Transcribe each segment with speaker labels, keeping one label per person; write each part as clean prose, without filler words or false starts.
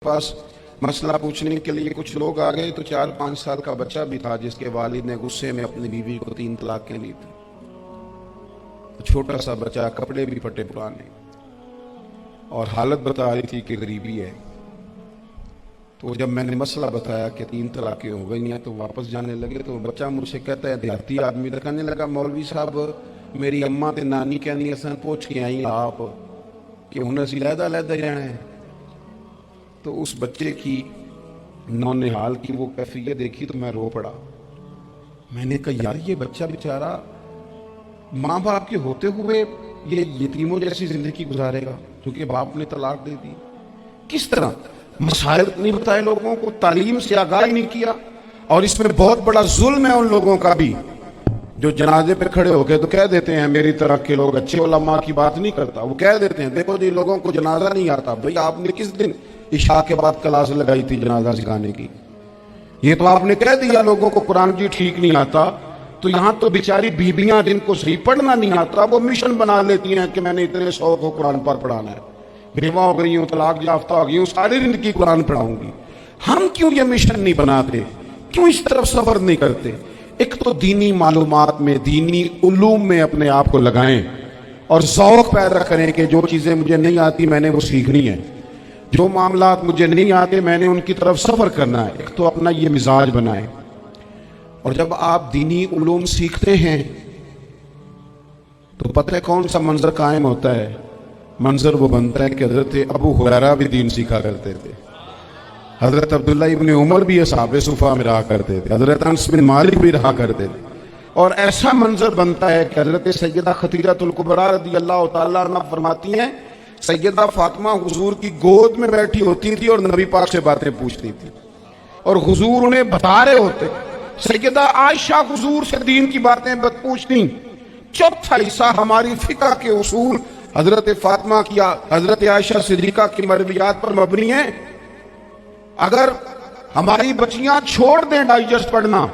Speaker 1: पास मसला पूछने के लिए कुछ लोग आ गए तो 4-5 साल का बच्चा भी था जिसके वालिद ने गुस्से में अपनी बीवी को 3 तलाकें दी थी। तो छोटा सा बच्चा, कपड़े भी फटे पुराने, और हालत बता रही थी कि गरीबी है। तो जब मैंने मसला बताया कि 3 तलाकें हो गई हैं तो वापस जाने लगे, तो बच्चा मुझसे कहता है, देहाती आदमी तो कहने लगा, मौलवी साहब मेरी अम्मा ते नानी कहनी असन पूछ के आई आप कि हुन असी लहदा लहदा रहना है। तो उस बच्चे की नौनिहाल की वो कैफियत देखी तो मैं रो पड़ा। मैंने कहा यार ये बच्चा बेचारा माँ बाप के होते हुए ये यतीमों जैसी जिंदगी गुजारेगा क्योंकि बाप ने तलाक दे दी। किस तरह मसाइल नहीं बताए, लोगों को तालीम से आगाह नहीं किया। और इसमें बहुत बड़ा जुल्म है उन लोगों का भी जो जनाजे पे खड़े होके तो कह देते हैं मेरी तरह के लोग, अच्छे उलमा की बात नहीं करता, वो कह देते हैं देखो जी लोगों को जनाजा नहीं आता। भाई आपने किस दिन इशा के बाद क्लास लगाई थी जनाजा सिखाने की? ये तो आपने कह दिया लोगों को कुरान जी ठीक नहीं आता। तो यहाँ तो बेचारी बीबियां जिनको सही पढ़ना नहीं आता वो मिशन बना लेती हैं कि मैंने इतने 100 को कुरान पर पढ़ाना है, बेवा हो गई हूँ, तलाक याफ्ता हो गई हूँ, सारी जिंदगी कुरान पढ़ाऊंगी। हम क्यों ये मिशन नहीं बनाते, क्यों इस तरफ सफर नहीं करते? एक तो दीनी मालूमात में, दीनी उलूम में अपने आप को लगाएं और ज़ौक़ पैदा करें कि जो चीज़ें मुझे नहीं आती मैंने वो सीखनी है, जो मामलात मुझे नहीं आते मैंने उनकी तरफ सफ़र करना है। एक तो अपना ये मिजाज बनाएं। और जब आप दीनी उलूम सीखते हैं तो पता है कौन सा मंजर कायम होता है? मंजर वो बनता है कि हज़रत अबू हुरैरा भी दीन सीखा करते थे, हज़रत अब्दुल्ला इब्न उमर भी असहाबे सुफ़ा में रहा करते थे, हज़रत अनस बिन मालिक भी रहा करते थे। और ऐसा मंजर बनता है कि हज़रत सैयदा खदीजतुल कुबरा रज़ी अल्लाह तआला अन्हा फरमाती हैं, सैयदा फातिमा हुजूर की गोद में बैठी होती थी और नबी पाक से बातें पूछती थी और हुजूर उन्हें बता रहे होते। सैयदा आयशा हुजूर से दीन की बातें पूछती। चौथा हिस्सा हमारी फिक़ह के उसूल हजरत फातिमा की, हजरत आयशा सिद्दीक़ा की मरवियात पर मबनी है। अगर हमारी बच्चियां छोड़ दें डाइजेस्ट पढ़ना,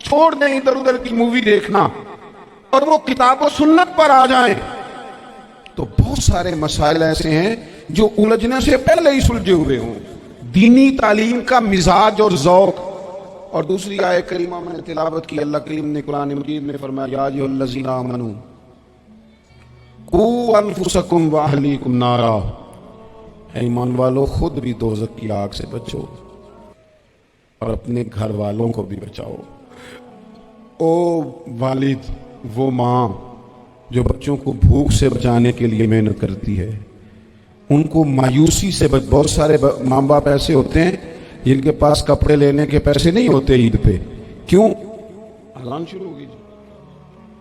Speaker 1: छोड़ दें इधर उधर की मूवी देखना और वो किताब व सुन्नत पर आ जाएं, तो बहुत सारे मसाइल ऐसे हैं जो उलझने से पहले ही सुलझे हुए हों। दीनी तालीम का मिजाज और ज़ौक़। और दूसरी आयत करीमा मैंने तिलावत की, अल्लाह करीम ने कुरान मजीद में फरमाया, या अय्युहल्लज़ीना आमनू कू अनफुसकुम व अहलीकुम नारा, ईमान वालों खुद भी दोज़ख की आग से बचो और अपने घर वालों को भी बचाओ। ओ वालिद, वो माँ जो बच्चों को भूख से बचाने के लिए मेहनत करती है, उनको मायूसी से बहुत सारे माँ बाप ऐसे होते हैं जिनके पास कपड़े लेने के पैसे नहीं होते ईद पे। क्यों? अजान शुरू होगी जी,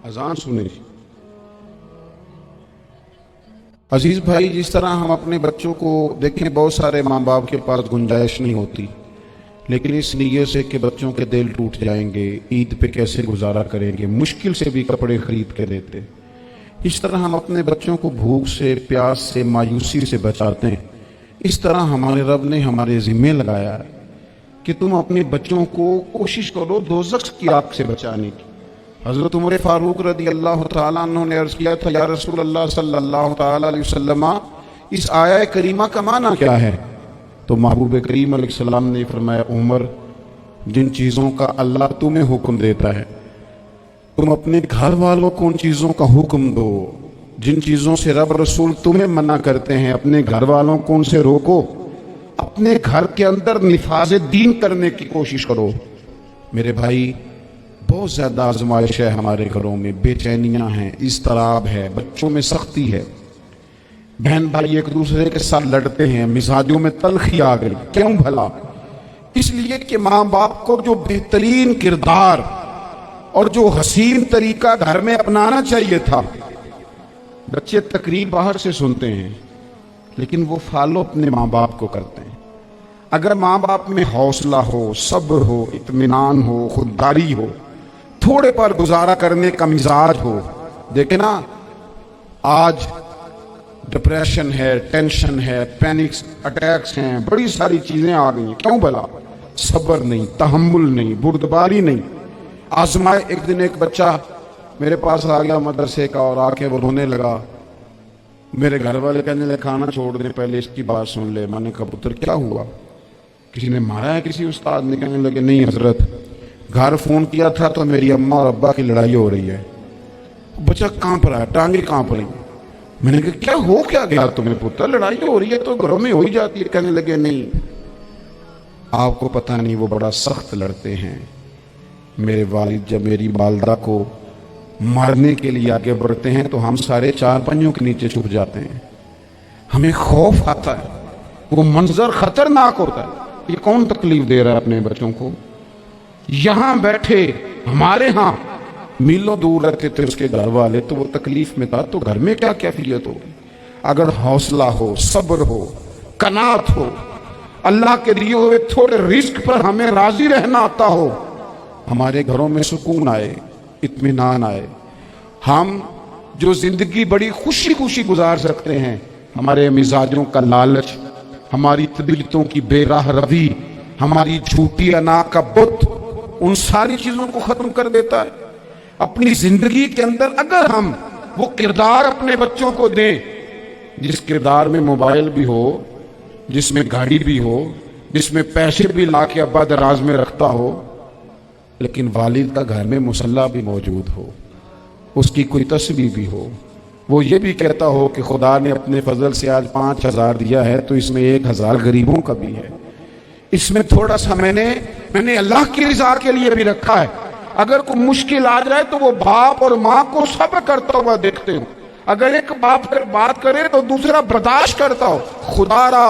Speaker 1: अजान सुने जी। अजीज भाई, जिस तरह हम अपने बच्चों को देखें, बहुत सारे माँ बाप के पास गुंजाइश नहीं होती, लेकिन इस नीयत से कि बच्चों के दिल टूट जाएंगे, ईद पे कैसे गुजारा करेंगे, मुश्किल से भी कपड़े खरीद के देते। इस तरह हम अपने बच्चों को भूख से, प्यास से, मायूसी से बचाते हैं। इस तरह हमारे रब ने हमारे ज़िम्मे लगाया है कि तुम अपने बच्चों को कोशिश करो दोज़ख की आग से बचाने की। हज़रत उमर फारूक रज़ी अल्लाह तआला अन्हु ने अर्ज़ किया था, या रसूल अल्लाह सल्लल्लाहु तआला अलैहि वसल्लम, इस आया करीमा का माना क्या है? तो महबूब करीम अलैहिस्सलाम ने फरमाया, उमर, जिन चीज़ों का अल्लाह तुम्हें हुक्म देता है तुम अपने घर वालों को उन चीज़ों का हुक्म दो। जिन चीज़ों से रब रसूल तुम्हें मना करते हैं अपने घर वालों को उनसे रोको। अपने घर के अंदर निफाज दीन करने की कोशिश करो। मेरे भाई, बहुत ज़्यादा आजमाइश है हमारे घरों में, बेचैनियाँ हैं, इज़्तिराब है, बच्चों में सख्ती है, बहन भाई एक दूसरे के साथ लड़ते हैं, मिजाजों में तलखी आ गई। क्यों भला? इसलिए कि माँ बाप को जो बेहतरीन किरदार और जो हसीन तरीका घर में अपनाना चाहिए था, बच्चे तकरीर बाहर से सुनते हैं लेकिन वो फॉलो अपने माँ बाप को करते हैं। अगर माँ बाप में हौसला हो, सब्र हो, इत्मीनान हो, खुददारी हो, थोड़े पर गुजारा करने का मिजाज हो। देखे ना, आज डिप्रेशन है, टेंशन है, पैनिक अटैक्स हैं, बड़ी सारी चीज़ें आ गई हैं। क्यों भला? सब्र नहीं, तहम्मुल नहीं, बुर्दबारी नहीं। आजमाए। एक दिन एक बच्चा मेरे पास आ गया मदरसे का और आके वो रोने लगा میرے گھر والے کہنے لگے کھانا چھوڑ دیں پہلے اس کی بات سن لے. میں نے کہا پتر کیا ہوا, کسی نے مارا ہے کسی استاد نے؟ کہنے لگے نہیں حضرت, گھر فون کیا تھا تو میری اماں اور ابا کی لڑائی ہو رہی ہے. بچہ کانپ رہا ہے, ٹانگیں کانپ رہی. میں نے کہا کیا ہو کیا گیا تمہیں پتر, لڑائی ہو رہی ہے تو گھروں میں ہو ہی جاتی ہے. کہنے لگے نہیں آپ کو پتہ نہیں وہ بڑا سخت لڑتے ہیں. میرے والد جب میری والدہ کو مارنے کے لیے آگے بڑھتے ہیں تو ہم سارے چار پنجوں کے نیچے چھپ جاتے ہیں, ہمیں خوف آتا ہے, وہ منظر خطرناک ہوتا ہے. یہ کون تکلیف دے رہا ہے اپنے بچوں کو؟ یہاں بیٹھے ہمارے ہاں میلوں دور رہتے تھے اس کے گھر والے, تو وہ تکلیف میں تھا, تو گھر میں کیا کیفیت ہوگی؟ اگر حوصلہ ہو, صبر ہو, قناعت ہو, اللہ کے دیے ہوئے تھوڑے رزق پر ہمیں راضی رہنا آتا ہو, ہمارے گھروں میں سکون آئے, اطمینان آئے, ہم جو زندگی بڑی خوشی خوشی گزار سکتے ہیں. ہمارے مزاجوں کا لالچ, ہماری طبیعتوں کی بے راہ روی, ہماری جھوٹی انا کا بت, ان ساری چیزوں کو ختم کر دیتا ہے. اپنی زندگی کے اندر اگر ہم وہ کردار اپنے بچوں کو دیں جس کردار میں موبائل بھی ہو, جس میں گاڑی بھی ہو, جس میں پیسے بھی لا کے ابا دراز میں رکھتا ہو, لیکن والد کا گھر میں مصلی بھی موجود ہو, اس کی کوئی تسبیح بھی ہو, وہ یہ بھی کہتا ہو کہ خدا نے اپنے فضل سے آج 5,000 دیا ہے تو اس میں 1,000 غریبوں کا بھی ہے, اس میں تھوڑا سا میں نے اللہ کی رضا کے لیے بھی رکھا ہے. اگر کوئی مشکل آ جائے تو وہ باپ اور ماں کو صبر کرتا ہوا دیکھتے ہو. اگر ایک باپ پر بات کرے تو دوسرا برداشت کرتا ہو. خدا را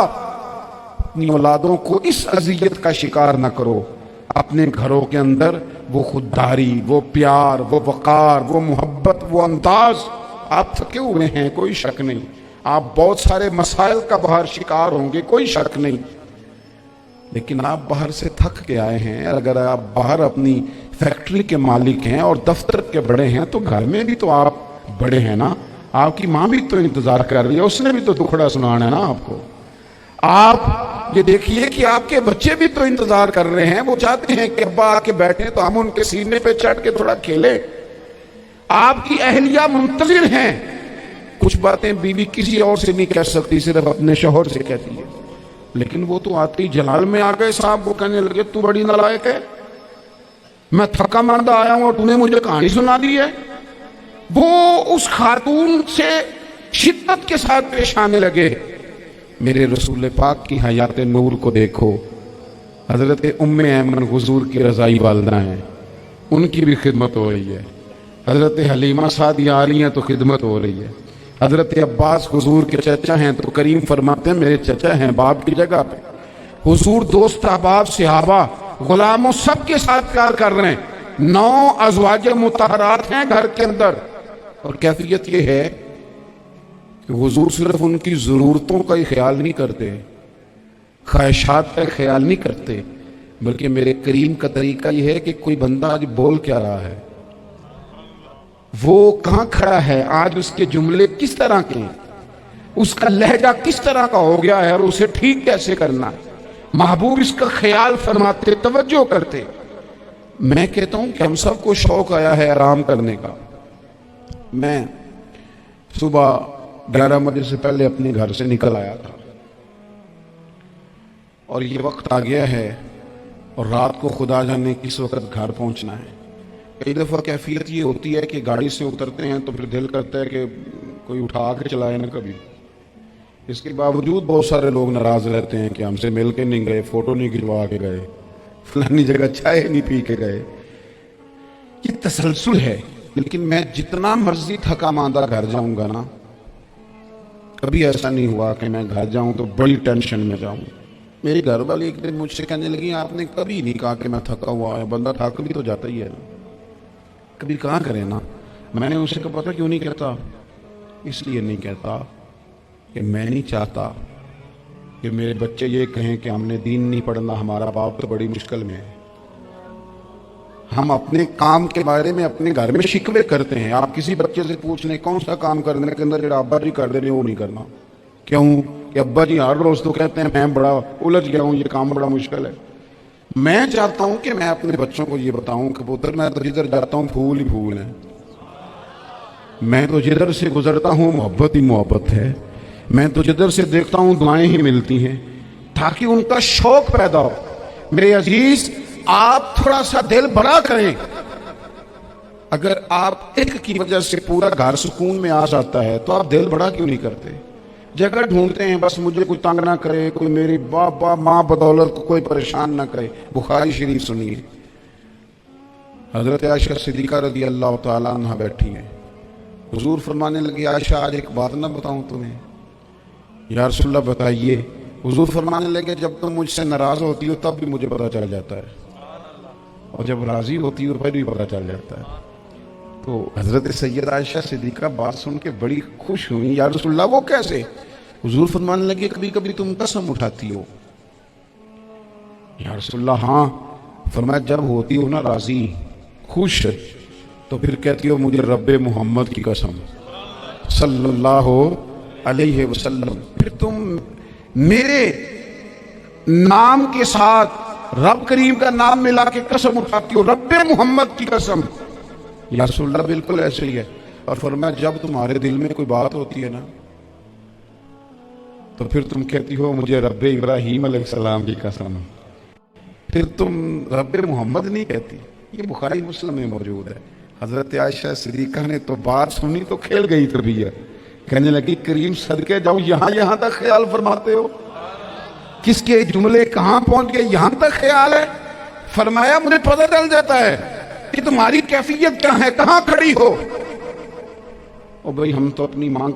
Speaker 1: اپنی اولادوں کو اس اذیت کا شکار نہ کرو. اپنے گھروں کے اندر وہ خودداری, وہ پیار, وہ وقار, وہ محبت, وہ انداز. آپ تھکے ہوئے ہیں کوئی شک نہیں, آپ بہت سارے مسائل کا باہر شکار ہوں گے کوئی شک نہیں, لیکن آپ باہر سے تھک کے آئے ہیں. اگر آپ باہر اپنی فیکٹری کے مالک ہیں اور دفتر کے بڑے ہیں تو گھر میں بھی تو آپ بڑے ہیں نا. آپ کی ماں بھی تو انتظار کر رہی ہے, اس نے بھی تو دکھڑا سنانا ہے نا آپ کو. آپ یہ دیکھیے کہ آپ کے بچے بھی تو انتظار کر رہے ہیں, وہ چاہتے ہیں کہ ابا آ کے بیٹھیں تو ہم ان کے سینے پہ چڑھ کے تھوڑا کھیلیں. آپ کی اہلیہ منتظر ہیں. کچھ باتیں بیوی کسی اور سے نہیں کہہ سکتی, صرف اپنے شوہر سے کہتی ہے. لیکن وہ تو آتے ہی جلال میں آ گئے صاحب, وہ کہنے لگے تو بڑی نالائق ہے, میں تھکا ماندہ آیا ہوں اور تم نے مجھے کہانی سنا دی ہے. وہ اس خاتون سے شدت کے ساتھ پیش آنے لگے. میرے رسول پاک کی حیات نور کو دیکھو, حضرت ام ایمن حضور کی رضائی والدہ ہیں, ان کی بھی خدمت ہو رہی ہے. حضرت حلیمہ سعدیہ آ رہی ہیں تو خدمت ہو رہی ہے. حضرت عباس حضور کے چچا ہیں تو کریم فرماتے ہیں میرے چچا ہیں باپ کی جگہ پہ. حضور دوست احباب صحابہ غلاموں سب کے ساتھ پیار کر رہے ہیں. 9 ازواج مطہرات ہیں گھر کے اندر, اور کیفیت یہ ہے کہ حضور صرف ان کی ضرورتوں کا ہی خیال نہیں کرتے, خواہشات کا خیال نہیں کرتے, بلکہ میرے کریم کا طریقہ یہ ہے کہ کوئی بندہ آج بول کیا رہا ہے, وہ کہاں کھڑا ہے, آج اس کے جملے کس طرح کے ہیں, اس کا لہجہ کس طرح کا ہو گیا ہے, اور اسے ٹھیک کیسے کرنا ہے. محبوب اس کا خیال فرماتے, توجہ کرتے. میں کہتا ہوں کہ ہم سب کو شوق آیا ہے آرام کرنے کا. میں صبح 11 بجے سے پہلے اپنے گھر سے نکل آیا تھا, اور یہ وقت آ گیا ہے اور رات کو خدا جانے کس وقت گھر پہنچنا ہے. کئی دفعہ کیفیت یہ ہوتی ہے کہ گاڑی سے اترتے ہیں تو پھر دل کرتا ہے کہ کوئی اٹھا کے چلائے نا کبھی. اس کے باوجود بہت سارے لوگ ناراض رہتے ہیں کہ ہم سے مل کے نہیں گئے, فوٹو نہیں کھنچوا کے گئے, فلانی جگہ چائے نہیں پی کے گئے. یہ تسلسل ہے. لیکن میں جتنا مرضی تھکا ماندہ گھر جاؤں گا نا, کبھی ایسا نہیں ہوا کہ میں گھر جاؤں تو بڑی ٹینشن میں جاؤں. میری گھر والی ایک دن مجھ سے کہنے لگی آپ نے کبھی نہیں کہا کہ میں تھکا ہوا ہے, بندہ تھک بھی تو جاتا ہی ہے نا, کبھی کہاں کرے نا. میں نے اسے کہا پتہ کیوں نہیں کہتا, اس لیے نہیں کہتا کہ میں نہیں چاہتا کہ میرے بچے یہ کہیں کہ ہم نے دین نہیں پڑھنا, ہمارا باپ تو بڑی مشکل میں ہے. ہم اپنے کام کے بارے میں اپنے گھر میں شکوے کرتے ہیں. آپ کسی بچے سے پوچھ لیں کون سا کام کرنے کے اندر جڑا ابا جی کر دے رہے وہ نہیں کرنا. کیوں کہ ابا جی ہر روز تو کہتے ہیں میں بڑا الجھ گیا ہوں, یہ کام بڑا مشکل ہے. میں چاہتا ہوں کہ میں اپنے بچوں کو یہ بتاؤں کہ پتر میں تو جدھر جاتا ہوں پھول ہی پھول ہیں. میں تو जिधर से गुजरता हूँ मोहब्बत ही मोहब्बत है, मैं तो जिधर से देखता हूँ दुआएं ही मिलती हैं, ताकि उनका शौक पैदा हो। मेरे अजीज, आप थोड़ा सा दिल बड़ा करें। अगर आप एक की वजह से पूरा घर सुकून में आ जाता है तो आप दिल बड़ा क्यों नहीं करते? जगह ढूंढते हैं बस मुझे कोई तंग ना करे, कोई मेरी बाबा माँ बदौलत को कोई परेशान ना करे। बुखारी शरीफ सुनिए, हजरत आयशा सिद्दीका रज़ी अल्लाह तआला अन्हा बैठी हैं। हुजूर फरमाने लगे, आयशा आज एक बात ना बताऊं तुम्हें? या रसूलल्लाह बताइए। हुजूर फरमाने लगे, जब तुम मुझसे नाराज होती हो तब भी मुझे पता चल जाता है, और जब राजी होती हो फिर भी पता चल जाता है। तो हजरत सैयद आयशा सिद्दीका बात सुन के बड़ी खुश हुई। या रसूलल्लाह वो कैसे? हुजूर फरमाने लगे, कभी कभी तुम कसम उठाती हो। या रसूलल्लाह हाँ। फरमाया, जब होती हो ना राजी, खुश, तो फिर कहती हो मुझे रब्बे मोहम्मद की कसम सल्लल्लाहु अलैहि वसल्लम। फिर तुम मेरे नाम के साथ रब करीम का नाम मिला के कसम उठाती हो, रब्बे मोहम्मद की कसम। या रसूलल्लाह बिल्कुल ऐसे ही है। और फरमाया, जब तुम्हारे दिल में कोई बात होती है ना, तो फिर तुम कहती हो मुझे रब्बे इब्राहीम अलैहिस्सलाम की कसम, फिर तुम रब्बे मोहम्मद नहीं कहती। ये बुखारी मुस्लिम में मौजूद है। हजरत आयशा सिद्दीका ने तो बात सुनी तो खेल गई तबीयत, कहने लगी, करीम सदके जाऊं, यहां तक ख्याल फरमाते हो? किसके जुमले कहां पहुंच गए, यहां तक ख्याल है? फरमाया, मुझे पता चल जाता है कि तुम्हारी कैफियत क्या है, कहां खड़ी हो। ओ भाई, हम तो अपनी मांग